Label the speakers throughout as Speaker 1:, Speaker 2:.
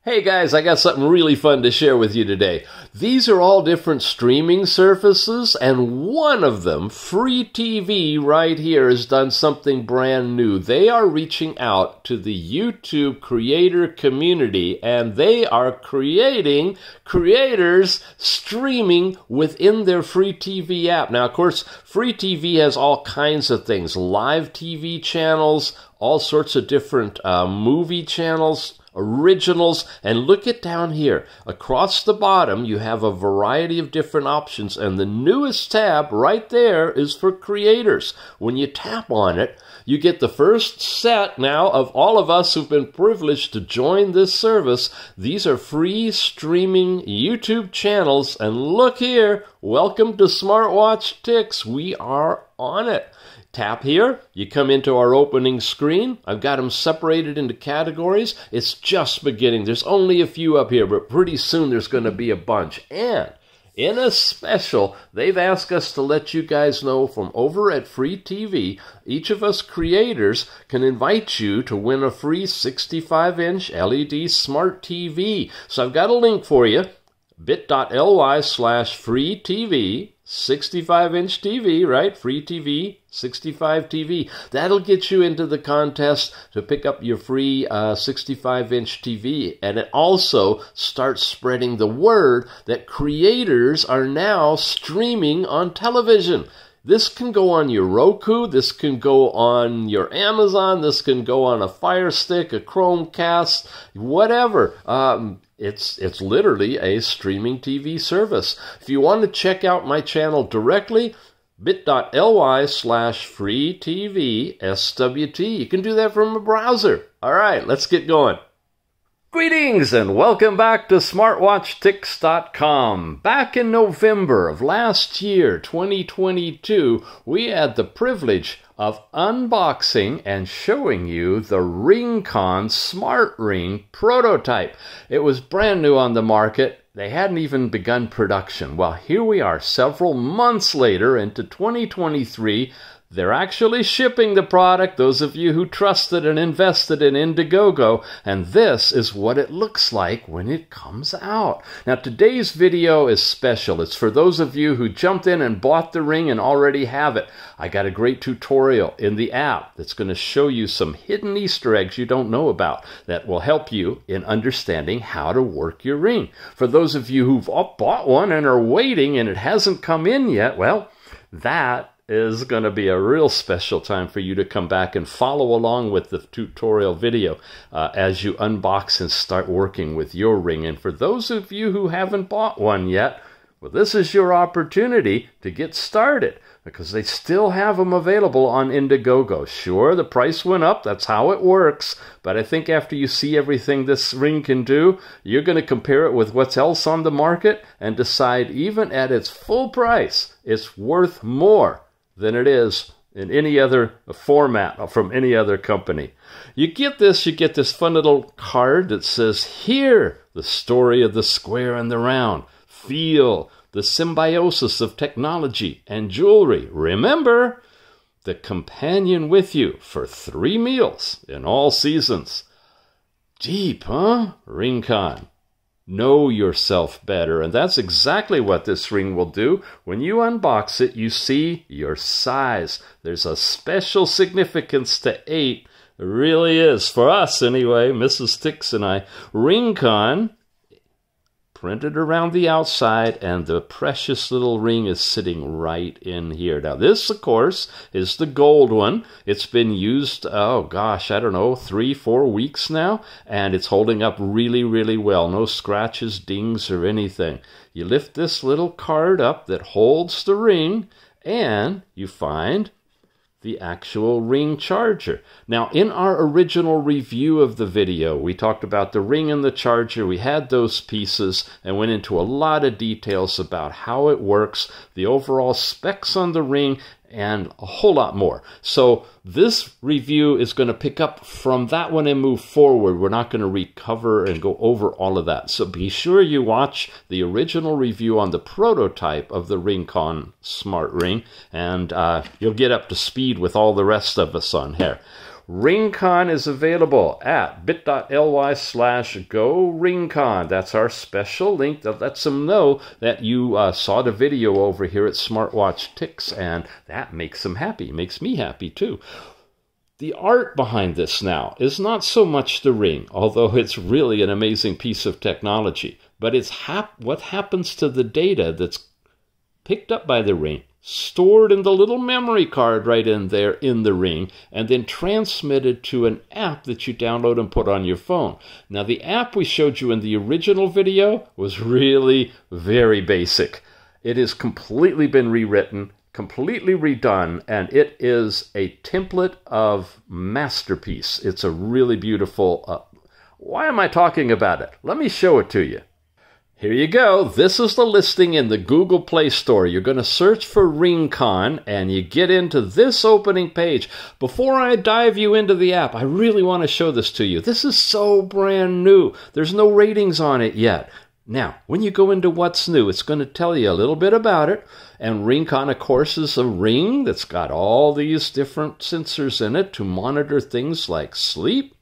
Speaker 1: Hey guys, I got something really fun to share with you today. These are all different streaming services, and one of them, Free TV right here, has done something brand new. They are reaching out to the YouTube creator community, and they are creating creators streaming within their Free TV app. Now, of course, Free TV has all kinds of things, live TV channels, all sorts of different movie channels, originals, and look at down here. Across the bottom, you have a variety of different options, and the newest tab right there is for creators. When you tap on it, you get the first set now of all of us who've been privileged to join this service. These are free streaming YouTube channels, and look here, welcome to SmartWatch Ticks. We are on it. Tap here, you come into our opening screen. I've got them separated into categories. It's just beginning. There's only a few up here, but pretty soon there's going to be a bunch. And in a special, they've asked us to let you guys know from over at Free TV, each of us creators can invite you to win a free 65-inch LED smart TV. So I've got a link for you, bit.ly/free TV. 65-inch TV, right? Free TV, 65 TV. That'll get you into the contest to pick up your free 65-inch TV. And it also starts spreading the word that creators are now streaming on television. This can go on your Roku, this can go on your Amazon, this can go on a Fire Stick, a Chromecast, whatever. It's literally a streaming TV service. If you want to check out my channel directly, bit.ly/free TV SWT. You can do that from a browser. All right, let's get going. Greetings and welcome back to SmartWatchTicks.com. Back in November of last year, 2022, we had the privilege of unboxing and showing you the RingConn Smart Ring prototype. It was brand new on the market. They hadn't even begun production. Well, here we are several months later into 2023. They're actually shipping the product, those of you who trusted and invested in Indiegogo, and this is what it looks like when it comes out. Now, today's video is special. It's for those of you who jumped in and bought the ring and already have it. I got a great tutorial in the app that's going to show you some hidden Easter eggs you don't know about that will help you in understanding how to work your ring. For those of you who've bought one and are waiting and it hasn't come in yet, well, that is going to be a real special time for you to come back and follow along with the tutorial video as you unbox and start working with your ring. And for those of you who haven't bought one yet, well, this is your opportunity to get started because they still have them available on Indiegogo. Sure, the price went up. That's how it works. But I think after you see everything this ring can do, you're going to compare it with what's else on the market and decide even at its full price, it's worth more than it is in any other format from any other company. You get this fun little card that says, "Hear the story of the square and the round. Feel the symbiosis of technology and jewelry. Remember, the companion with you for 3 meals in all seasons." Deep, huh? RingConn. Know yourself better, and that's exactly what this ring will do. When you unbox it, you see your size. There's a special significance to 8. There really is, for us anyway, Mrs. Ticks and I. RingConn printed around the outside, and the precious little ring is sitting right in here. Now, this, of course, is the gold one. It's been used, oh gosh, I don't know, 3-4 weeks now, and it's holding up really, really well. No scratches, dings, or anything. You lift this little card up that holds the ring, and you find the actual ring charger. Now, in our original review of the video, we talked about the ring and the charger. We had those pieces and went into a lot of details about how it works, the overall specs on the ring, and a whole lot more. So this review is going to pick up from that one and move forward. We're not going to recover and go over all of that. So be sure you watch the original review on the prototype of the RingConn Smart Ring, and you'll get up to speed with all the rest of us on here. RingConn is available at bit.ly/GoRingConn. That's our special link that lets them know that you saw the video over here at SmartWatch Ticks, and that makes them happy. Makes me happy too. The art behind this now is not so much the ring, although it's really an amazing piece of technology, but it's what happens to the data that's picked up by the ring, stored in the little memory card right in there in the ring, and then transmitted to an app that you download and put on your phone. Now, the app we showed you in the original video was really very basic. It has completely been rewritten, completely redone, and it is a template of masterpiece. It's a really beautiful... why am I talking about it? Let me show it to you. Here you go. This is the listing in the Google Play Store. You're going to search for RingConn, and you get into this opening page. Before I dive you into the app, I really want to show this to you. This is so brand new. There's no ratings on it yet. Now, when you go into what's new, it's going to tell you a little bit about it. And RingConn, of course, is a ring that's got all these different sensors in it to monitor things like sleep,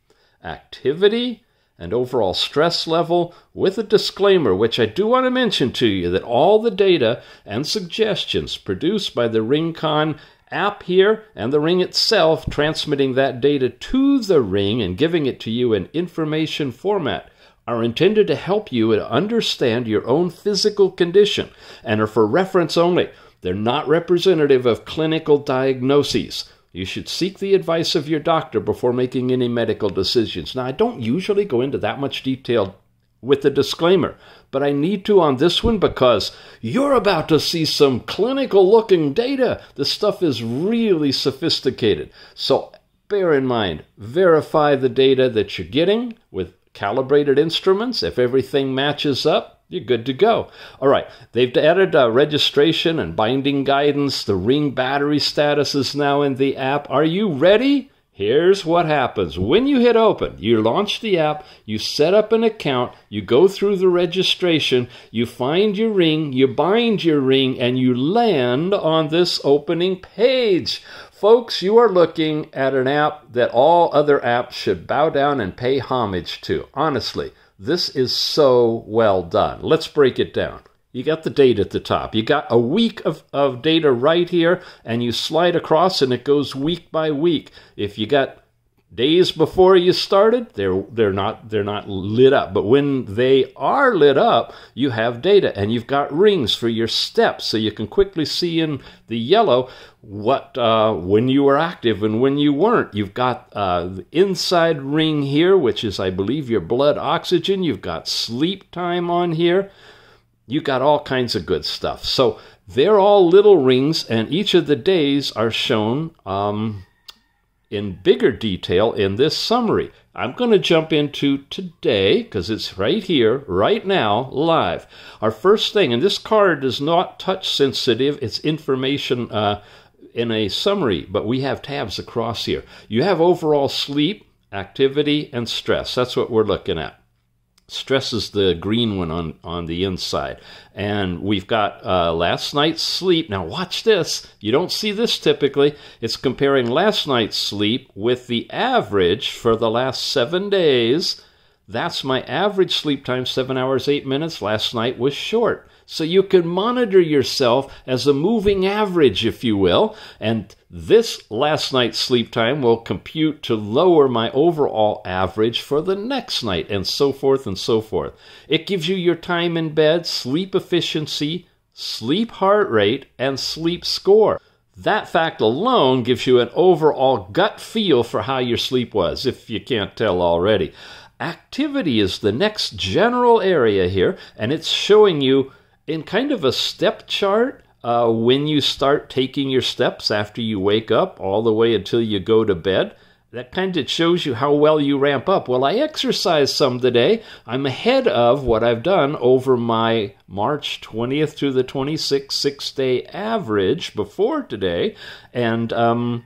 Speaker 1: activity, and overall stress level, with a disclaimer, which I do want to mention to you, that all the data and suggestions produced by the RingConn app here and the ring itself, transmitting that data to the ring and giving it to you in information format, are intended to help you understand your own physical condition and are for reference only. They're not representative of clinical diagnoses. You should seek the advice of your doctor before making any medical decisions. Now, I don't usually go into that much detail with the disclaimer, but I need to on this one because you're about to see some clinical-looking data. This stuff is really sophisticated. So bear in mind, verify the data that you're getting with calibrated instruments. If everything matches up, you're good to go. All right, they've added registration and binding guidance. The ring battery status is now in the app. Are you ready? Here's what happens. When you hit open, you launch the app, you set up an account, you go through the registration, you find your ring, you bind your ring, and you land on this opening page. Folks, you are looking at an app that all other apps should bow down and pay homage to. Honestly, this is so well done. Let's break it down. You got the date at the top. You got a week of data right here, and you slide across, and it goes week by week. If you got days before you started, they're not lit up. But when they are lit up, you have data, and you've got rings for your steps, so you can quickly see in the yellow what when you were active and when you weren't. You've got the inside ring here, which is, I believe, your blood oxygen. You've got sleep time on here. You got all kinds of good stuff. So they're all little rings, and each of the days are shown in bigger detail in this summary. I'm going to jump into today because it's right here, right now, live. Our first thing, and this card is not touch sensitive, it's information in a summary, but we have tabs across here. You have overall sleep, activity, and stress. That's what we're looking at. Stress is the green one on the inside. And we've got last night's sleep. Now watch this. You don't see this typically. It's comparing last night's sleep with the average for the last 7 days. That's my average sleep time, 7 hours, 8 minutes. Last night was short. So you can monitor yourself as a moving average, if you will. And this last night's sleep time will compute to lower my overall average for the next night, and so forth and so forth. It gives you your time in bed, sleep efficiency, sleep heart rate, and sleep score. That fact alone gives you an overall gut feel for how your sleep was, if you can't tell already. Activity is the next general area here, and it's showing you in kind of a step chart when you start taking your steps after you wake up all the way until you go to bed. That kind of shows you how well you ramp up. Well, I exercised some today. I'm ahead of what I've done over my March 20th through the 26th 6-day average before today, and I'm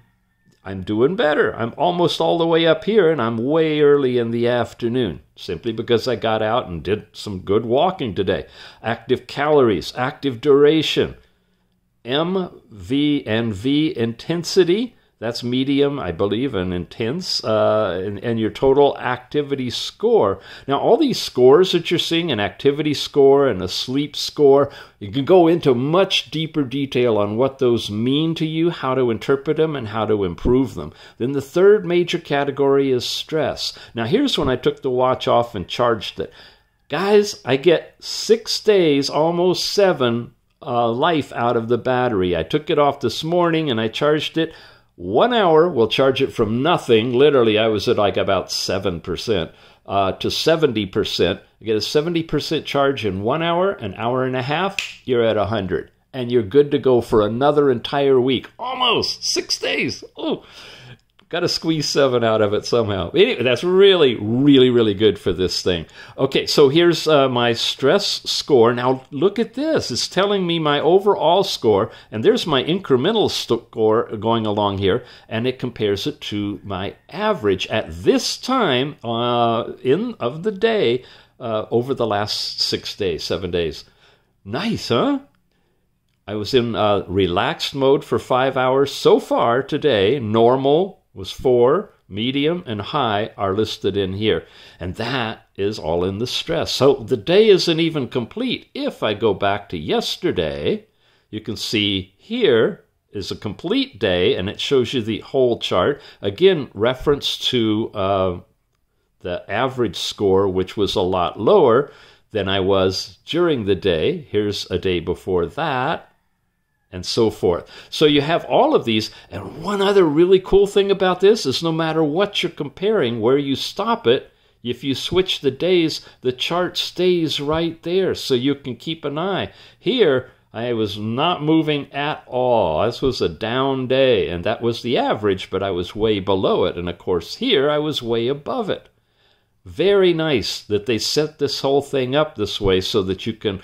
Speaker 1: doing better. I'm almost all the way up here, and I'm way early in the afternoon, simply because I got out and did some good walking today. Active calories, active duration, M, V, and V intensity. That's medium, I believe, and intense, and your total activity score. Now, all these scores that you're seeing, an activity score and a sleep score, you can go into much deeper detail on what those mean to you, how to interpret them, and how to improve them. Then the third major category is stress. Now, here's when I took the watch off and charged it. Guys, I get 6 days, almost 7, life out of the battery. I took it off this morning and I charged it. 1 hour will charge it from nothing. Literally, I was at like about 7% to 70%. You get a 70% charge in 1 hour, an hour and a half, you're at 100. And you're good to go for another entire week. Almost 6 days. Oh, got to squeeze 7 out of it somehow. Anyway, that's really, really, really good for this thing. Okay, so here's my stress score. Now, look at this. It's telling me my overall score, and there's my incremental score going along here, and it compares it to my average at this time of the day over the last 6 days, 7 days. Nice, huh? I was in relaxed mode for 5 hours so far today. Normal was 4, medium, and high are listed in here. And that is all in the stress. So the day isn't even complete. If I go back to yesterday, you can see here is a complete day, and it shows you the whole chart. Again, reference to the average score, which was a lot lower than I was during the day. Here's a day before that, and so forth. So you have all of these, and one other really cool thing about this is no matter what you're comparing, where you stop it, if you switch the days, the chart stays right there, so you can keep an eye. Here, I was not moving at all. This was a down day, and that was the average, but I was way below it. And of course, here I was way above it. Very nice that they set this whole thing up this way so that you can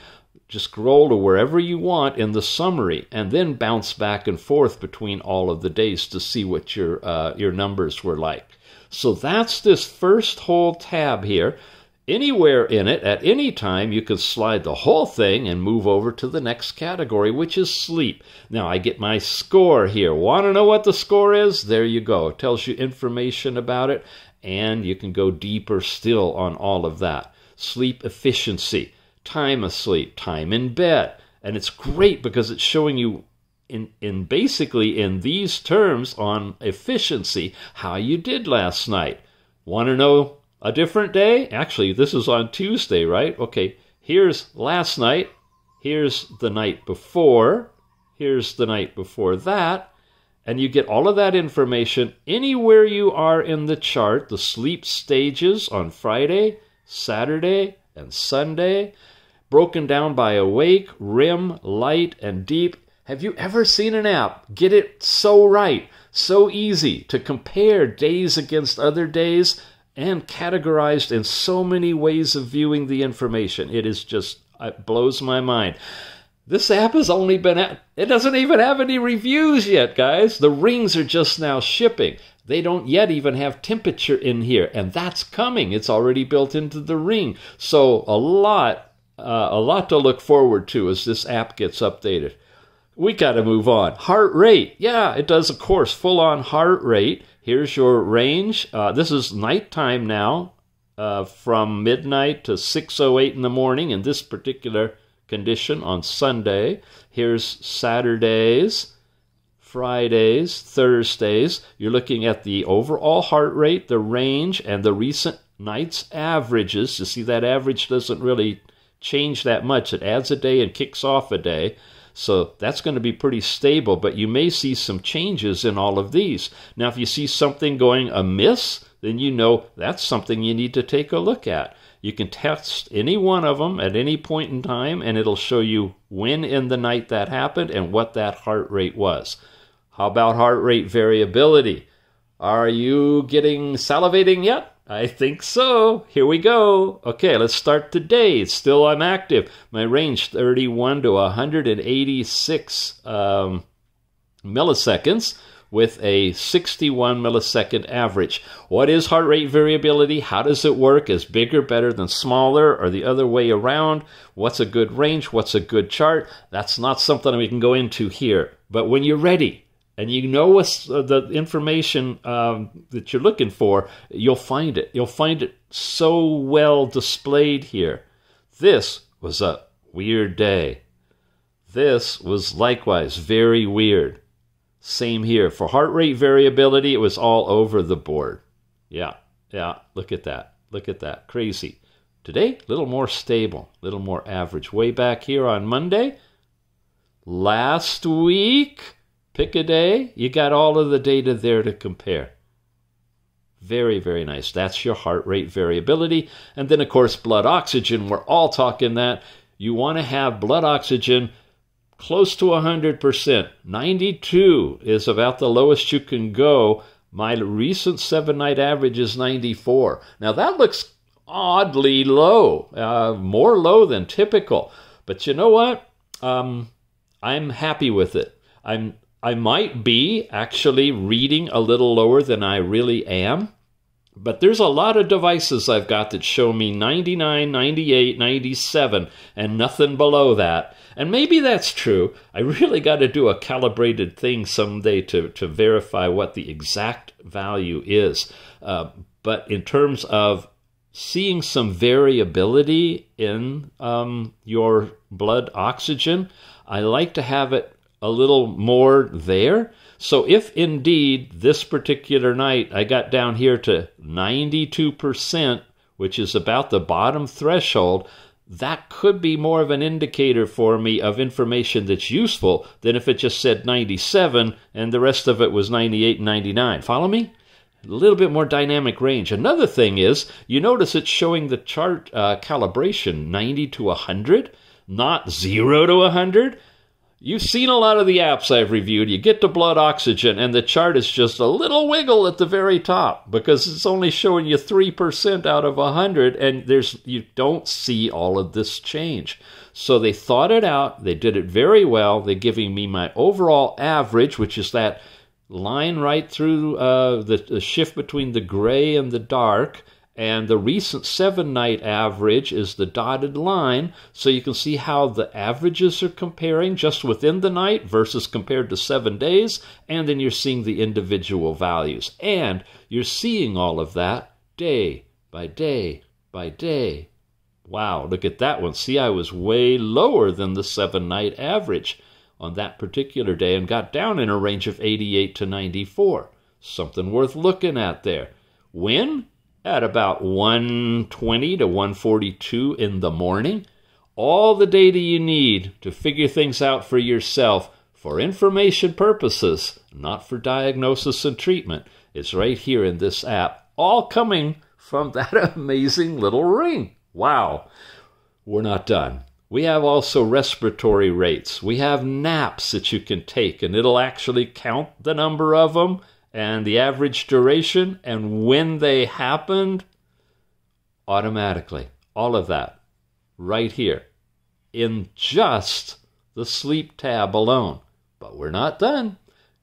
Speaker 1: just scroll to wherever you want in the summary and then bounce back and forth between all of the days to see what your numbers were like. So that's this first whole tab here. Anywhere in it, at any time, you can slide the whole thing and move over to the next category, which is sleep. Now, I get my score here. Want to know what the score is? There you go. It tells you information about it, and you can go deeper still on all of that. Sleep efficiency, time asleep, time in bed. And it's great because it's showing you basically in these terms on efficiency how you did last night. Want to know a different day? Actually, this is on Tuesday, right? Okay, here's last night. Here's the night before. Here's the night before that. And you get all of that information anywhere you are in the chart. The sleep stages on Friday, Saturday, and Sunday. Broken down by awake, REM, light, and deep. Have you ever seen an app get it so right, so easy to compare days against other days and categorized in so many ways of viewing the information? It is just, it blows my mind. This app has only been out, it doesn't even have any reviews yet, guys. The rings are just now shipping. They don't yet even have temperature in here, and that's coming. It's already built into the ring. So a lot to look forward to as this app gets updated. We got to move on. Heart rate. Yeah, it does, of course, full-on heart rate. Here's your range. This is nighttime now, from midnight to 6:08 in the morning in this particular condition on Sunday. Here's Saturdays, Fridays, Thursdays. You're looking at the overall heart rate, the range, and the recent night's averages. You see that average doesn't really change that much. It adds a day and kicks off a day. So that's going to be pretty stable, but you may see some changes in all of these. Now, if you see something going amiss, then you know that's something you need to take a look at. You can test any one of them at any point in time, and it'll show you when in the night that happened and what that heart rate was. How about heart rate variability? Are you getting salivating yet? I think so. Here we go. Okay, let's start today. It's still inactive. My range 31 to 186 milliseconds with a 61 millisecond average. What is heart rate variability? How does it work? Is bigger better than smaller, or the other way around? What's a good range? What's a good chart? That's not something we can go into here. But when you're ready, and you know what's the information that you're looking for, you'll find it. You'll find it so well displayed here. This was a weird day. This was likewise very weird. Same here. For heart rate variability, it was all over the board. Yeah, look at that. Look at that. Crazy. Today, a little more stable, a little more average. Way back here on Monday. Last week, pick a day, you got all of the data there to compare. Very, very nice. That's your heart rate variability. And then, of course, blood oxygen. We're all talking that. You want to have blood oxygen close to 100%. 92 is about the lowest you can go. My recent 7-night average is 94. Now, that looks oddly low, more low than typical. But you know what? I'm happy with it. I might be actually reading a little lower than I really am, but there's a lot of devices I've got that show me 99, 98, 97, and nothing below that. And maybe that's true. I really got to do a calibrated thing someday to verify what the exact value is. But in terms of seeing some variability in your blood oxygen, I like to have it a little more there. So if indeed this particular night I got down here to 92%, which is about the bottom threshold, that could be more of an indicator for me of information that's useful than if it just said 97 and the rest of it was 98 and 99. Follow me? A little bit more dynamic range. Another thing is, you notice it's showing the chart calibration 90 to 100, not 0 to 100. You've seen a lot of the apps I've reviewed. You get to blood oxygen, and the chart is just a little wiggle at the very top because it's only showing you 3% out of 100, and you don't see all of this change. So they thought it out. They did it very well. They're giving me my overall average, which is that line right through the shift between the gray and the dark, and the recent 7-night average is the dotted line, so you can see how the averages are comparing just within the night versus compared to 7 days, and then you're seeing the individual values. And you're seeing all of that day by day by day. Wow, look at that one. See, I was way lower than the 7-night average on that particular day and got down in a range of 88 to 94. Something worth looking at there. When? At about 120 to 142 in the morning. All the data you need to figure things out for yourself for information purposes, not for diagnosis and treatment. It's right here in this app, all coming from that amazing little ring. Wow. We're not done. We have also respiratory rates. We have naps that you can take, and it'll actually count the number of them and the average duration and when they happened automatically. All of that right here in just the sleep tab alone. But we're not done.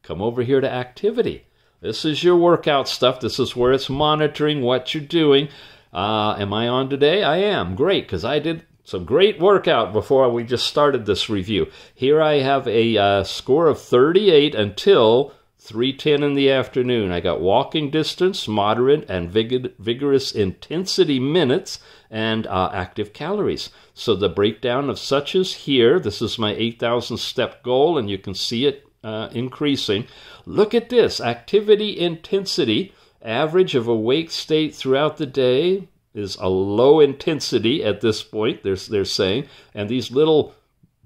Speaker 1: Come over here to activity. This is your workout stuff. This is where it's monitoring what you're doing. Am I on today? I am. Great, because I did some great workout before we just started this review. Here I have a score of 38 until 3:10 in the afternoon. I got walking distance, moderate, and vigorous intensity minutes, and active calories. So the breakdown of such is here. This is my 8,000 step goal, and you can see it increasing. Look at this. Activity intensity, average of awake state throughout the day is a low intensity at this point, they're saying. And these little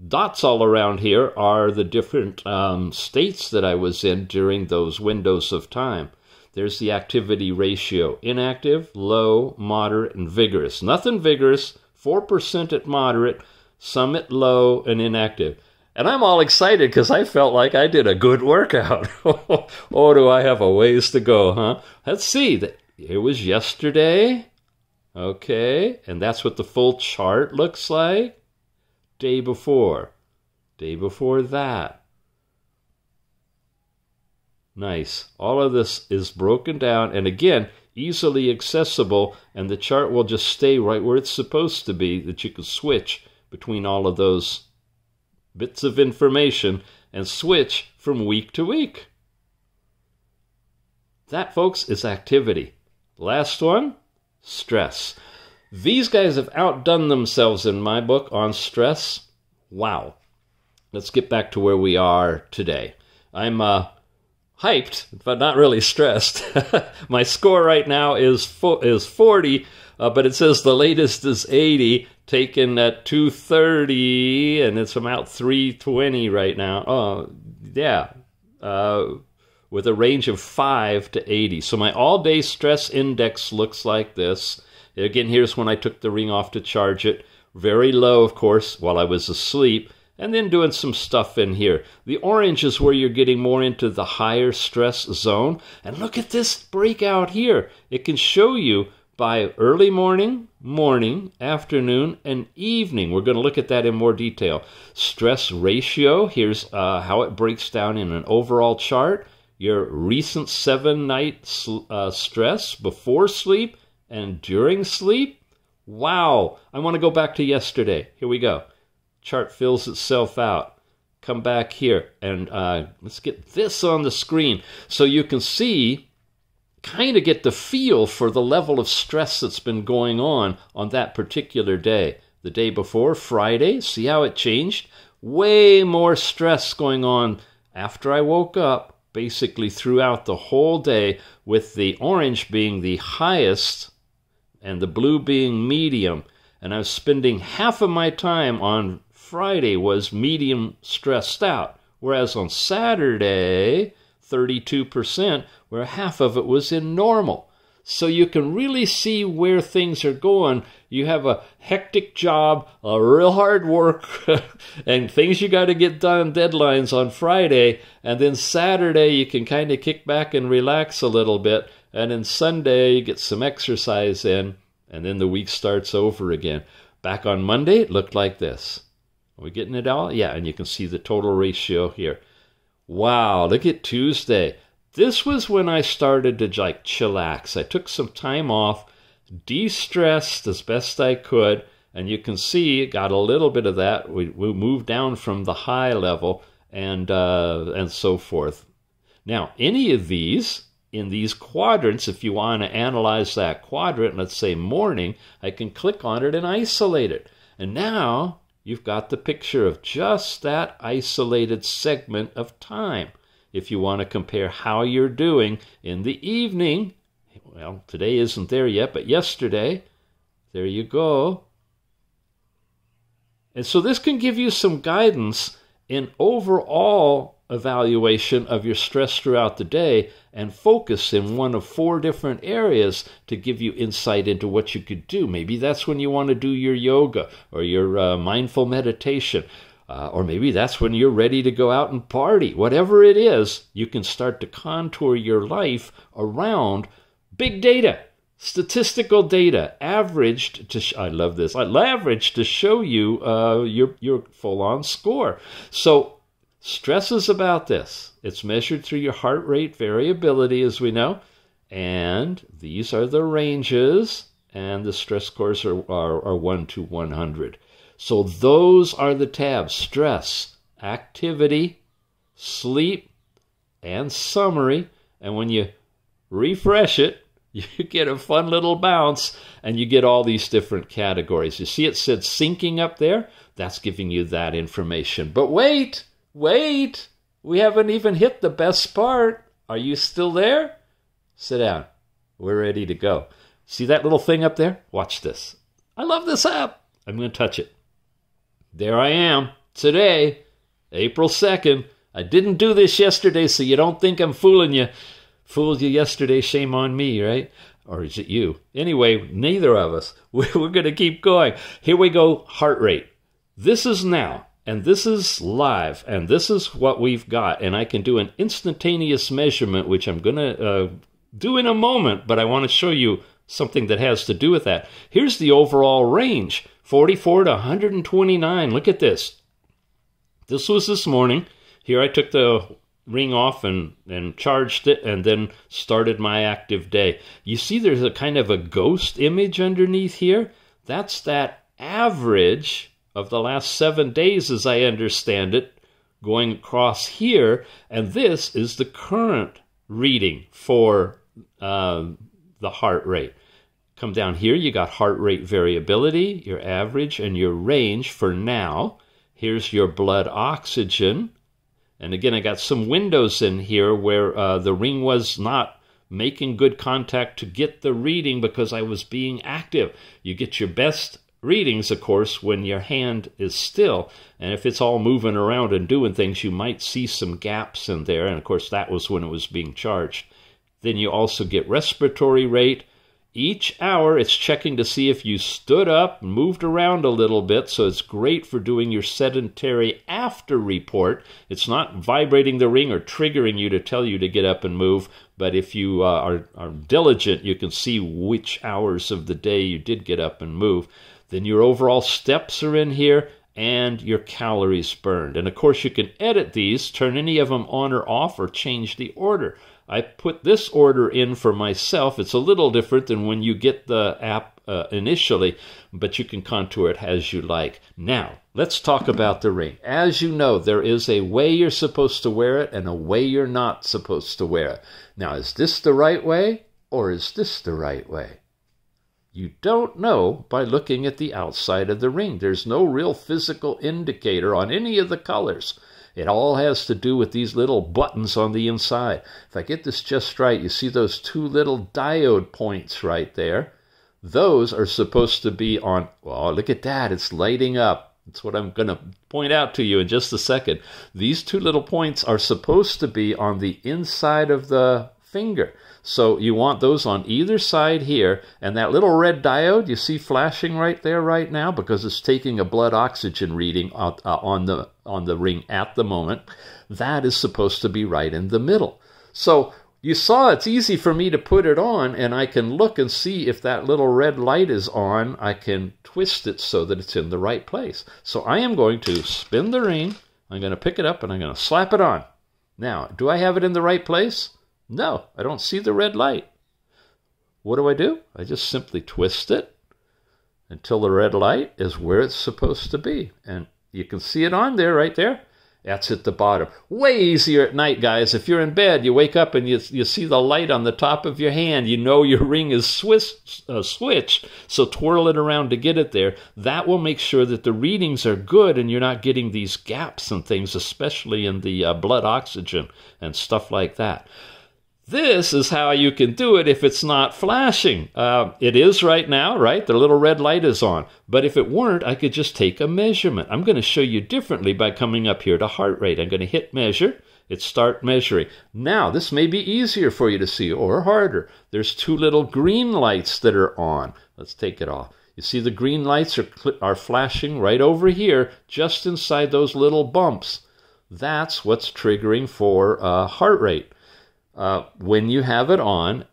Speaker 1: dots all around here are the different states that I was in during those windows of time. There's the activity ratio. Inactive, low, moderate, and vigorous. Nothing vigorous, 4% at moderate, some at low, and inactive. And I'm all excited because I felt like I did a good workout. Oh, do I have a ways to go, huh? Let's see. It was yesterday. Okay, and that's what the full chart looks like. Day before that. Nice. All of this is broken down, and again, easily accessible, and the chart will just stay right where it's supposed to be, that you can switch between all of those bits of information and switch from week to week. That, folks, is activity. Last one, stress. These guys have outdone themselves in my book on stress. Wow. Let's get back to where we are today. I'm hyped, but not really stressed. My score right now is 40, but it says the latest is 80, taken at 2:30, and it's about 3:20 right now. Oh, yeah, with a range of 5 to 80. So my all-day stress index looks like this. Again, here's when I took the ring off to charge it. Very low, of course, while I was asleep. And then doing some stuff in here. The orange is where you're getting more into the higher stress zone. And look at this breakout here. It can show you by early morning, afternoon, and evening. We're going to look at that in more detail. Stress ratio, here's how it breaks down in an overall chart. Your recent 7-night stress before sleep and during sleep. Wow. I want to go back to yesterday. Here we go. Chart fills itself out. Come back here and let's get this on the screen so you can see, kind of get the feel for the level of stress that's been going on that particular day. The day before, Friday, see how it changed? Way more stress going on after I woke up, basically throughout the whole day, with the orange being the highest and the blue being medium. And I was spending half of my time on Friday was medium stressed out, whereas on Saturday, 32%, where half of it was in normal. So you can really see where things are going. You have a hectic job, a real hard work, and things you got to get done, deadlines on Friday, and then Saturday you can kind of kick back and relax a little bit, and then Sunday you get some exercise in, and then the week starts over again. Back on Monday, it looked like this. Are we getting it all? Yeah, and you can see the total ratio here. Wow, look at Tuesday. This was when I started to chillax. I took some time off, de-stressed as best I could, and you can see got a little bit of that. We moved down from the high level and so forth. Now, any of these, in these quadrants, if you want to analyze that quadrant, let's say morning, I can click on it and isolate it. And now you've got the picture of just that isolated segment of time. If you want to compare how you're doing in the evening, well, today isn't there yet, but yesterday, there you go. And so this can give you some guidance in overall evaluation of your stress throughout the day and focus in one of 4 different areas to give you insight into what you could do. Maybe that's when you want to do your yoga or your mindful meditation, or maybe that's when you're ready to go out and party. Whatever it is, you can start to contour your life around big data, statistical data, averaged to, I love this, averaged to show you your full-on score. So stress is about this. It's measured through your heart rate variability, as we know, and these are the ranges, and the stress scores are 1 to 100. So those are the tabs: stress, activity, sleep, and summary. And when you refresh it, you get a fun little bounce, and you get all these different categories. You see it said syncing up there? That's giving you that information. But wait, we haven't even hit the best part. Are you still there? Sit down. We're ready to go. See that little thing up there? Watch this. I love this app. I'm going to touch it. There I am today, April 2nd. I didn't do this yesterday, so you don't think I'm fooling you. Fooled you yesterday, shame on me, right? Or is it you? Anyway, neither of us. We're going to keep going. Here we go, heart rate. This is now, and this is live, and this is what we've got. And I can do an instantaneous measurement, which I'm going to do in a moment, but I want to show you something that has to do with that. Here's the overall range, 44 to 129. Look at this. This was this morning. Here I took the ring off and charged it and then started my active day. You see there's a kind of a ghost image underneath here? That's that average of the last 7 days, as I understand it, going across here. And this is the current reading for the heart rate. Come down here, you got heart rate variability, your average, and your range for now. Here's your blood oxygen. And again, I got some windows in here where the ring was not making good contact to get the reading because I was being active. You get your best readings, of course, when your hand is still. And if it's all moving around and doing things, you might see some gaps in there. And of course, that was when it was being charged. Then you also get respiratory rate. Each hour, it's checking to see if you stood up, moved around a little bit, so it's great for doing your sedentary after report. It's not vibrating the ring or triggering you to tell you to get up and move, but if you are diligent, you can see which hours of the day you did get up and move. Then your overall steps are in here, and your calories burned. And of course, you can edit these, turn any of them on or off, or change the order. I put this order in for myself. It's a little different than when you get the app initially, but you can contour it as you like. Now, let's talk about the ring. As you know, there is a way you're supposed to wear it and a way you're not supposed to wear it. Now, is this the right way or is this the right way? You don't know by looking at the outside of the ring. There's no real physical indicator on any of the colors. It all has to do with these little buttons on the inside. If I get this just right, you see those two little diode points right there. Those are supposed to be on, well, look at that, it's lighting up. That's what I'm going to point out to you in just a second. These two little points are supposed to be on the inside of the finger. So you want those on either side here, and that little red diode you see flashing right there right now because it's taking a blood oxygen reading on the ring at the moment, that is supposed to be right in the middle. So you saw it's easy for me to put it on, and I can look and see if that little red light is on. I can twist it so that it's in the right place. So I am going to spin the ring, I'm going to pick it up, and I'm going to slap it on. Now, do I have it in the right place? No, I don't see the red light. What do? I just simply twist it until the red light is where it's supposed to be. And you can see it on there, right there. That's at the bottom. Way easier at night, guys. If you're in bed, you wake up and you see the light on the top of your hand. You know your ring is switched, so twirl it around to get it there. That will make sure that the readings are good and you're not getting these gaps and things, especially in the blood oxygen and stuff like that. This is how you can do it if it's not flashing. It is right now, right? The little red light is on. But if it weren't, I could just take a measurement. I'm going to show you differently by coming up here to heart rate. I'm going to hit measure. It's start measuring. Now, this may be easier for you to see or harder. There's two little green lights that are on. Let's take it off. You see the green lights are flashing right over here, just inside those little bumps. That's what's triggering for heart rate. When you have it on,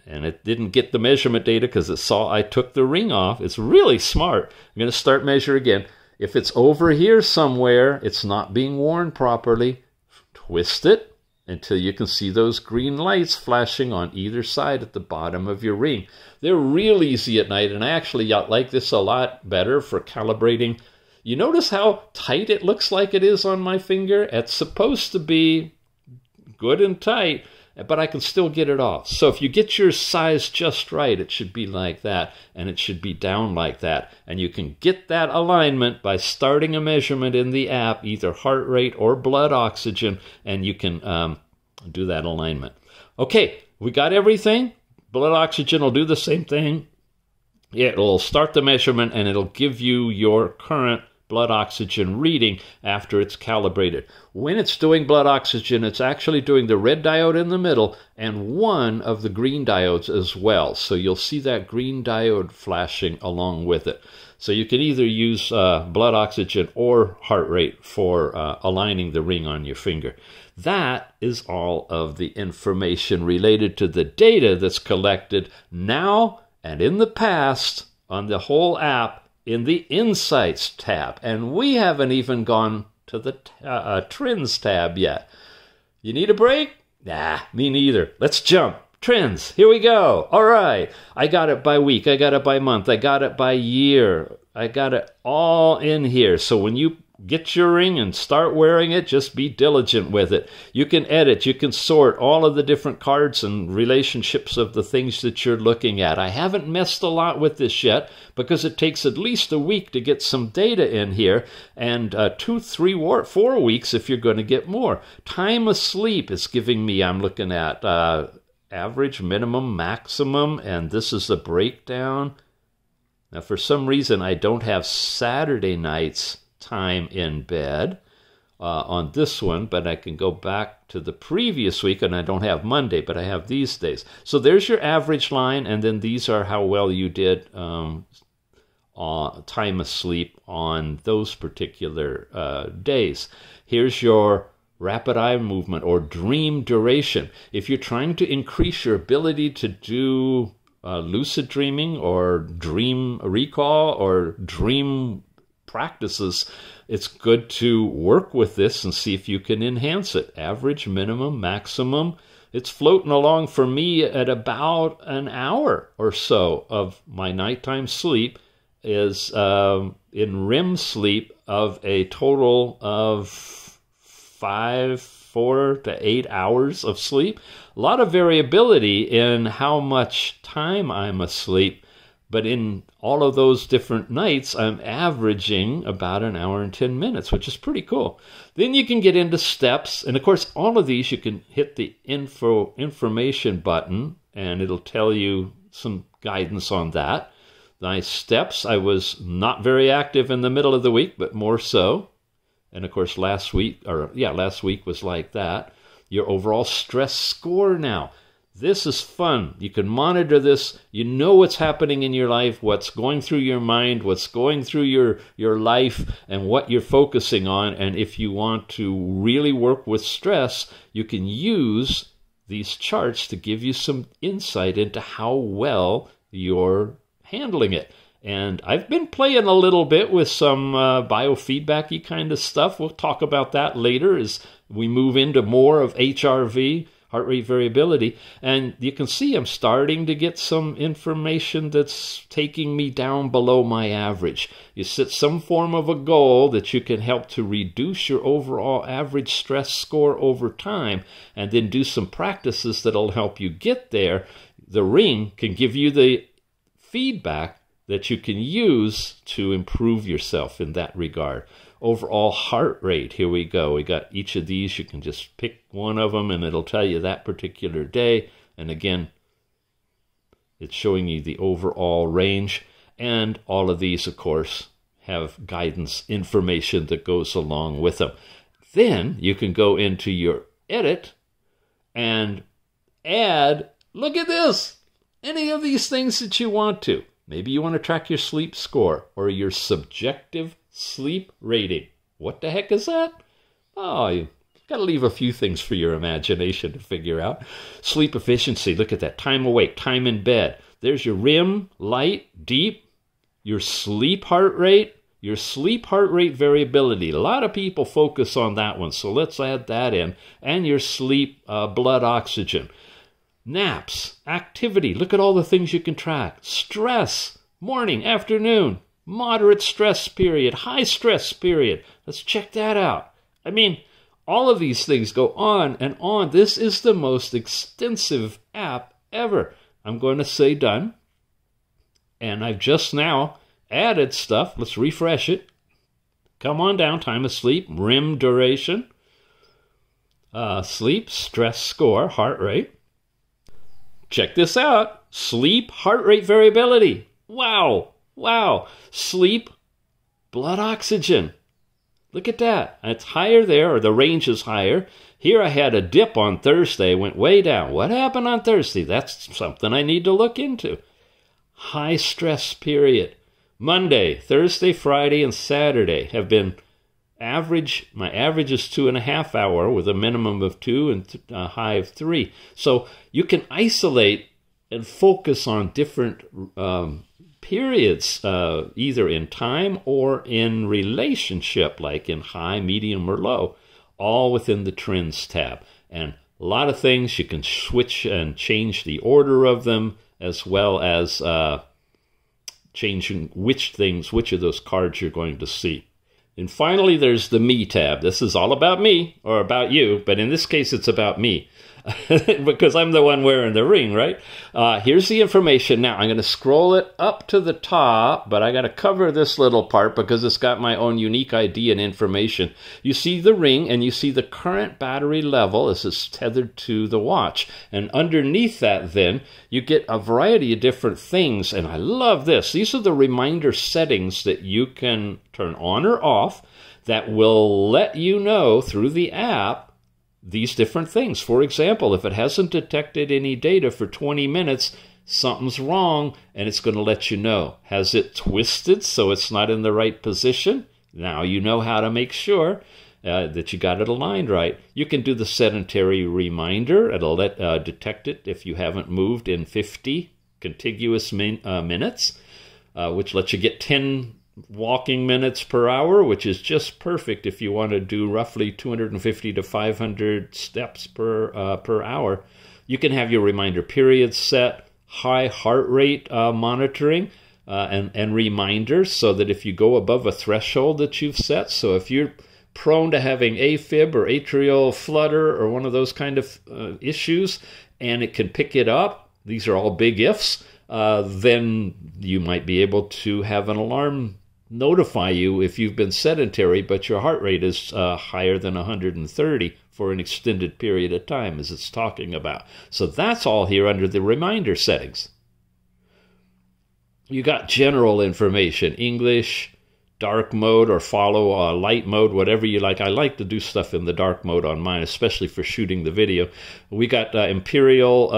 Speaker 1: and it didn't get the measurement data because it saw I took the ring off, it's really smart. I'm going to start measure again. If it's over here somewhere, it's not being worn properly, twist it until you can see those green lights flashing on either side at the bottom of your ring. They're real easy at night, and I actually like this a lot better for calibrating. You notice how tight it looks like it is on my finger? It's supposed to be good and tight, but I can still get it off. So if you get your size just right, it should be like that, and it should be down like that. And you can get that alignment by starting a measurement in the app, either heart rate or blood oxygen, and you can do that alignment. Okay, we got everything. Blood oxygen will do the same thing. It'll start the measurement, and it'll give you your current blood oxygen reading after it's calibrated. When it's doing blood oxygen, it's actually doing the red diode in the middle and one of the green diodes as well. So you'll see that green diode flashing along with it. So you can either use blood oxygen or heart rate for aligning the ring on your finger. That is all of the information related to the data that's collected now and in the past on the whole app in the Insights tab. And we haven't even gone to the Trends tab yet. You need a break? Nah, me neither. Let's jump. Trends. Here we go. All right. I got it by week. I got it by month. I got it by year. I got it all in here. So when you get your ring and start wearing it. Just be diligent with it. You can edit, you can sort all of the different cards and relationships of the things that you're looking at. I haven't messed a lot with this yet because it takes at least a week to get some data in here, and 2, 3, 4 weeks if you're going to get more. Time of sleep is giving me, I'm looking at average, minimum, maximum, and this is the breakdown. Now, for some reason, I don't have Saturday night's time in bed on this one, but I can go back to the previous week, and I don't have Monday, but I have these days. So there's your average line, and then these are how well you did time of sleep on those particular days. Here's your rapid eye movement or dream duration. If you're trying to increase your ability to do lucid dreaming or dream recall or dream practices, it's good to work with this and see if you can enhance it. Average, minimum, maximum. It's floating along for me at about an hour or so of my nighttime sleep is in REM sleep of a total of 4 to 8 hours of sleep. A lot of variability in how much time I'm asleep, but in all of those different nights, I'm averaging about an hour and 10 minutes, which is pretty cool. Then you can get into steps, and of course, all of these you can hit the information button, and it'll tell you some guidance on that. My steps, I was not very active in the middle of the week, but more so. And of course, last week was like that. Your overall stress score now. This is fun. You can monitor this. You know what's happening in your life, what's going through your mind, what's going through your life, and what you're focusing on. And if you want to really work with stress, you can use these charts to give you some insight into how well you're handling it. And I've been playing a little bit with some biofeedback-y kind of stuff. We'll talk about that later as we move into more of HRV, heart rate variability. And you can see I'm starting to get some information that's taking me down below my average. You set some form of a goal that you can help to reduce your overall average stress score over time, and then do some practices that'll help you get there. The ring can give you the feedback that you can use to improve yourself in that regard. Overall heart rate, here we go. We got each of these. You can just pick one of them, and it'll tell you that particular day. And again, it's showing you the overall range. And all of these, of course, have guidance information that goes along with them. Then you can go into your edit and add, look at this, any of these things that you want to. Maybe you want to track your sleep score or your subjective sleep rating. What the heck is that? Oh, you got to leave a few things for your imagination to figure out. Sleep efficiency, look at that. Time awake, time in bed. There's your REM, light, deep, your sleep heart rate, your sleep heart rate variability. A lot of people focus on that one, so let's add that in. And your sleep blood oxygen. Naps, activity, look at all the things you can track. Stress, morning, afternoon, moderate stress period, high stress period. Let's check that out. I mean, all of these things go on and on. This is the most extensive app ever. I'm going to say done. And I've just now added stuff. Let's refresh it. Come on down, time of sleep, REM duration, sleep, stress score, heart rate. Check this out. Sleep heart rate variability. Wow. Wow. Sleep blood oxygen. Look at that. It's higher there, or the range is higher. Here I had a dip on Thursday, went way down. What happened on Thursday? That's something I need to look into. High stress period. Monday, Thursday, Friday, and Saturday have been average. My average is 2.5 hours with a minimum of 2 and a high of 3. So you can isolate and focus on different periods, either in time or in relationship, like in high, medium, or low, all within the Trends tab. And a lot of things you can switch and change the order of them, as well as changing which of those cards you're going to see. And finally, there's the Me tab. This is all about me, or about you, but in this case, it's about me. Because I'm the one wearing the ring, right? Here's the information. Now, I'm going to scroll it up to the top, but I got to cover this little part because it's got my own unique ID and information. You see the ring, and you see the current battery level as it's tethered to the watch. And underneath that, then, you get a variety of different things. And I love this. These are the reminder settings that you can turn on or off that will let you know through the app these different things. For example, if it hasn't detected any data for 20 minutes, something's wrong, and it's going to let you know. Has it twisted so it's not in the right position? Now you know how to make sure that you got it aligned right. You can do the sedentary reminder. It'll detect it if you haven't moved in 50 contiguous minutes, which lets you get 10 walking minutes per hour, which is just perfect if you want to do roughly 250 to 500 steps per hour. You can have your reminder period set, high heart rate monitoring and reminders, so that if you go above a threshold that you've set, so if you're prone to having AFib or atrial flutter or one of those kind of issues, and it can pick it up, these are all big ifs, then you might be able to have an alarm notify you if you've been sedentary, but your heart rate is higher than 130 for an extended period of time, as it's talking about. So that's all here under the reminder settings. You got general information, English, dark mode, or follow light mode, whatever you like. I like to do stuff in the dark mode on mine, especially for shooting the video. We got imperial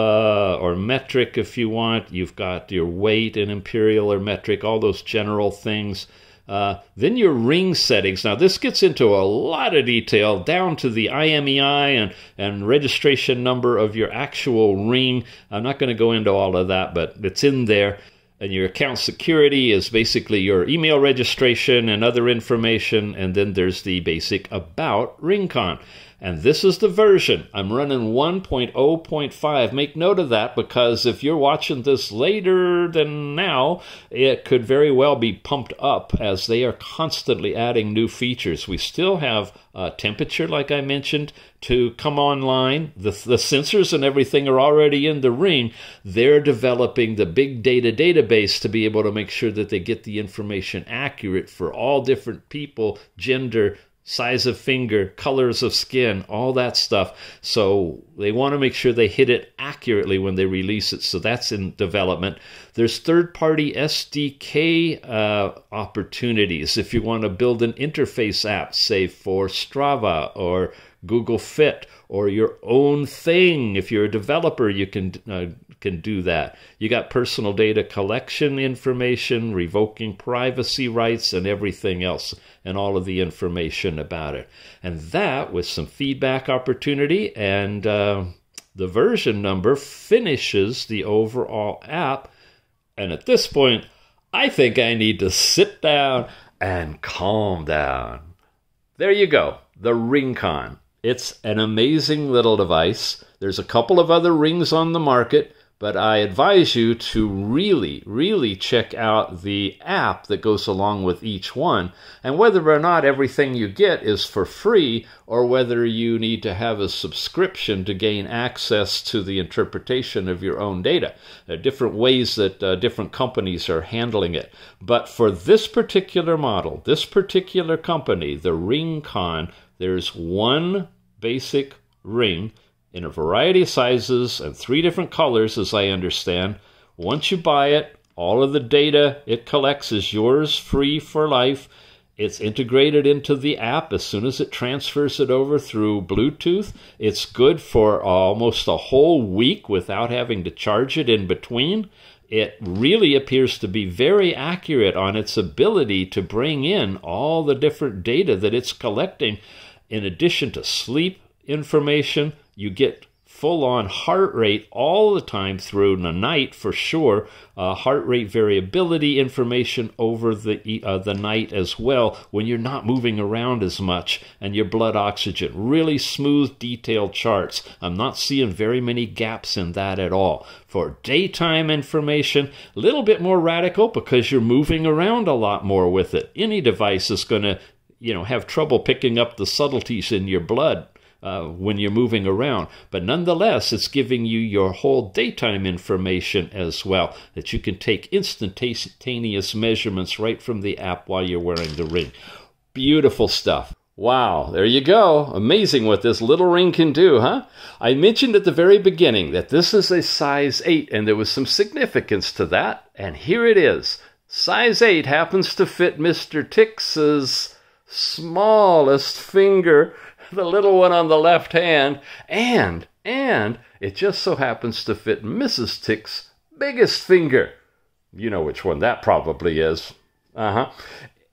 Speaker 1: or metric if you want. You've got your weight in imperial or metric, all those general things. Then your ring settings. Now this gets into a lot of detail, down to the IMEI and registration number of your actual ring. I'm not going to go into all of that, but it's in there. And your account security is basically your email registration and other information. And then there's the basic about RingConn. And this is the version. I'm running 1.0.5. Make note of that, because if you're watching this later than now, it could very well be pumped up, as they are constantly adding new features. We still have temperature, like I mentioned, to come online. The sensors and everything are already in the ring. They're developing the big data database to be able to make sure that they get the information accurate for all different people, gender, size of finger, colors of skin, all that stuff. So they want to make sure they hit it accurately when they release it. So that's in development. There's third-party SDK opportunities if you want to build an interface app, say for Strava or Google Fit, or your own thing. If you're a developer, you can do that. You got personal data collection information, revoking privacy rights, and everything else, and all of the information about it. And that, with some feedback opportunity, and the version number finishes the overall app. And at this point, I think I need to sit down and calm down. There you go, the RingConn. It's an amazing little device. There's a couple of other rings on the market, but I advise you to really check out the app that goes along with each one, and whether or not everything you get is for free, or whether you need to have a subscription to gain access to the interpretation of your own data. There are different ways that different companies are handling it. But for this particular model, this particular company, the RingConn, there's one basic ring in a variety of sizes and 3 different colors, as I understand. Once you buy it, all of the data it collects is yours free for life. It's integrated into the app as soon as it transfers it over through Bluetooth. It's good for almost a whole week without having to charge it in between. It really appears to be very accurate on its ability to bring in all the different data that it's collecting. In addition to sleep information, you get full-on heart rate all the time through the night for sure. Heart rate variability information over the night as well, when you're not moving around as much, and your blood oxygen. Really smooth, detailed charts. I'm not seeing very many gaps in that at all. For daytime information, a little bit more radical because you're moving around a lot more with it. Any device is going to have trouble picking up the subtleties in your blood when you're moving around. But nonetheless, it's giving you your whole daytime information as well, that you can take instantaneous measurements right from the app while you're wearing the ring. Beautiful stuff. Wow, there you go. Amazing what this little ring can do, huh? I mentioned at the very beginning that this is a size 8, and there was some significance to that, and here it is. Size 8 happens to fit Mr. Tix's smallest finger, the little one on the left hand, and it just so happens to fit Mrs. Tix's biggest finger. You know which one that probably is.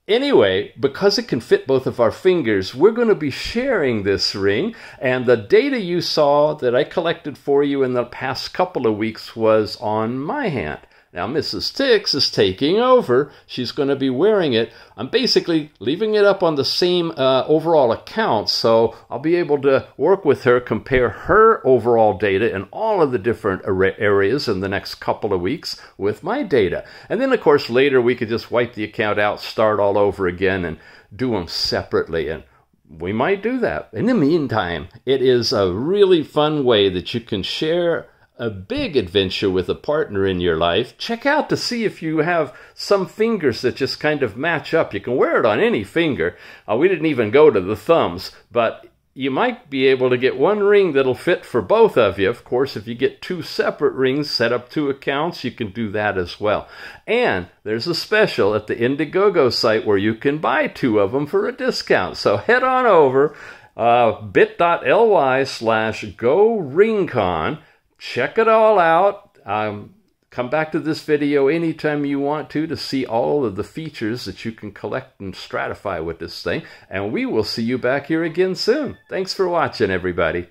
Speaker 1: Anyway, because it can fit both of our fingers, we're going to be sharing this ring, and the data you saw that I collected for you in the past couple of weeks was on my hand. Now, Mrs. Tix is taking over. She's going to be wearing it. I'm basically leaving it up on the same overall account, so I'll be able to work with her, compare her overall data in all of the different areas in the next couple of weeks with my data. And then, of course, later we could just wipe the account out, start all over again, and do them separately. And we might do that. In the meantime, it is a really fun way that you can share a big adventure with a partner in your life. Check out to see if you have some fingers that just kind of match up. You can wear it on any finger. We didn't even go to the thumbs, but you might be able to get one ring that'll fit for both of you. Of course, if you get 2 separate rings, set up 2 accounts, you can do that as well. And there's a special at the Indiegogo site where you can buy 2 of them for a discount. So head on over, bit.ly/GoRingConn. Check it all out. Come back to this video anytime you want to see all of the features that you can collect and stratify with this thing. And we will see you back here again soon. Thanks for watching, everybody.